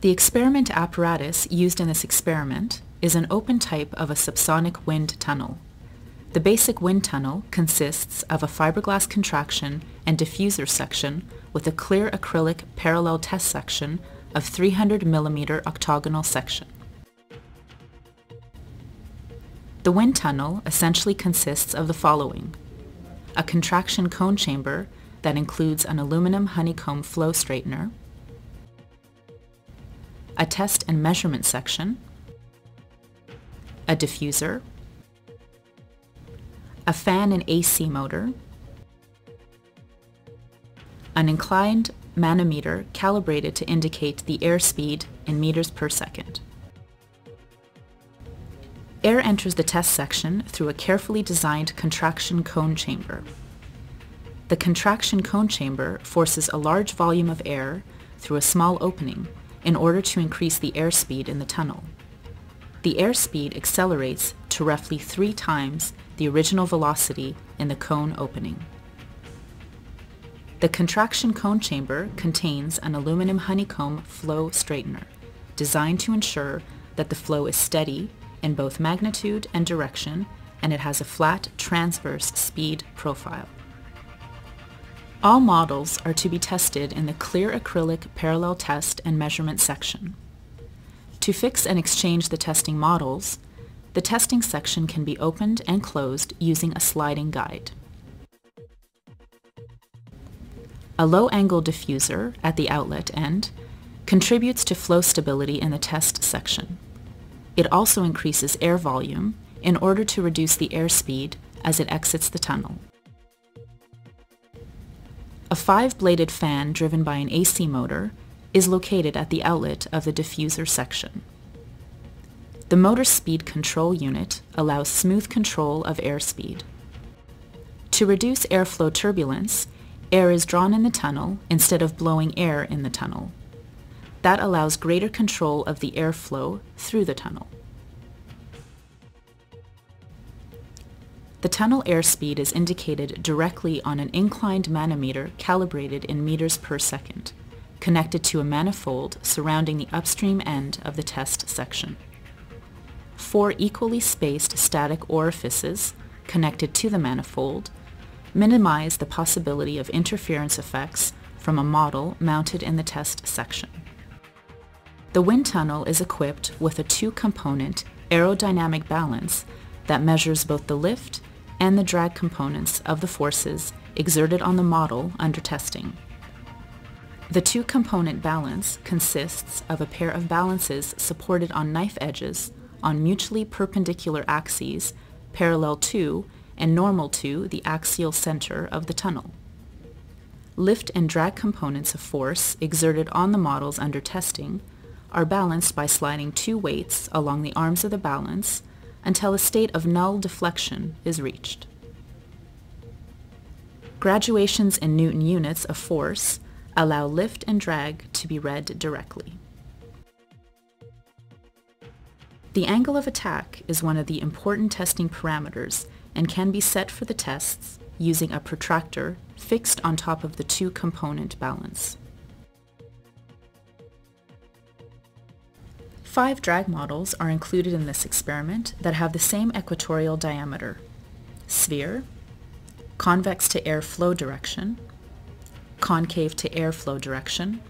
The experiment apparatus used in this experiment is an open type of a subsonic wind tunnel. The basic wind tunnel consists of a fiberglass contraction and diffuser section with a clear acrylic parallel test section of 300 mm octagonal section. The wind tunnel essentially consists of the following: a contraction cone chamber that includes an aluminum honeycomb flow straightener, a test and measurement section, a diffuser, a fan and AC motor, an inclined manometer calibrated to indicate the airspeed in meters per second. Air enters the test section through a carefully designed contraction cone chamber. The contraction cone chamber forces a large volume of air through a small opening in order to increase the airspeed in the tunnel. The airspeed accelerates to roughly 3 times the original velocity in the cone opening. The contraction cone chamber contains an aluminum honeycomb flow straightener designed to ensure that the flow is steady in both magnitude and direction, and it has a flat transverse speed profile. All models are to be tested in the clear acrylic parallel test and measurement section. To fix and exchange the testing models, the testing section can be opened and closed using a sliding guide. A low-angle diffuser at the outlet end contributes to flow stability in the test section. It also increases air volume in order to reduce the airspeed as it exits the tunnel. A 5-bladed fan driven by an AC motor is located at the outlet of the diffuser section. The motor speed control unit allows smooth control of airspeed. To reduce airflow turbulence, air is drawn in the tunnel instead of blowing air in the tunnel. That allows greater control of the airflow through the tunnel. The tunnel airspeed is indicated directly on an inclined manometer calibrated in meters per second, connected to a manifold surrounding the upstream end of the test section. 4 equally spaced static orifices connected to the manifold minimize the possibility of interference effects from a model mounted in the test section. The wind tunnel is equipped with a 2-component aerodynamic balance that measures both the lift and the drag components of the forces exerted on the model under testing. The 2-component balance consists of a pair of balances supported on knife edges on mutually perpendicular axes parallel to and normal to the axial center of the tunnel. Lift and drag components of force exerted on the models under testing are balanced by sliding 2 weights along the arms of the balance until a state of null deflection is reached. Graduations in Newton units of force allow lift and drag to be read directly. The angle of attack is one of the important testing parameters and can be set for the tests using a protractor fixed on top of the 2-component balance. 5 drag models are included in this experiment that have the same equatorial diameter: sphere, convex to air flow direction, concave to air flow direction,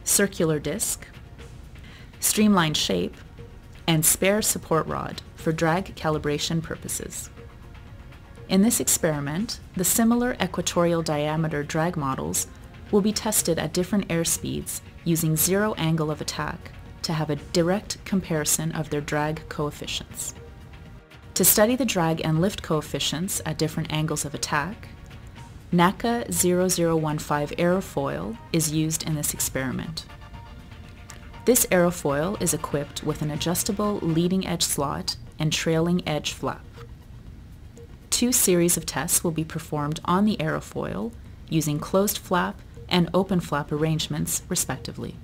circular disc, streamlined shape, and spare support rod for drag calibration purposes. In this experiment, the similar equatorial diameter drag models will be tested at different airspeeds using 0 angle of attack to have a direct comparison of their drag coefficients. To study the drag and lift coefficients at different angles of attack, NACA 0015 aerofoil is used in this experiment. This aerofoil is equipped with an adjustable leading edge slot and trailing edge flap. 2 series of tests will be performed on the aerofoil using closed flap and open flap arrangements, respectively.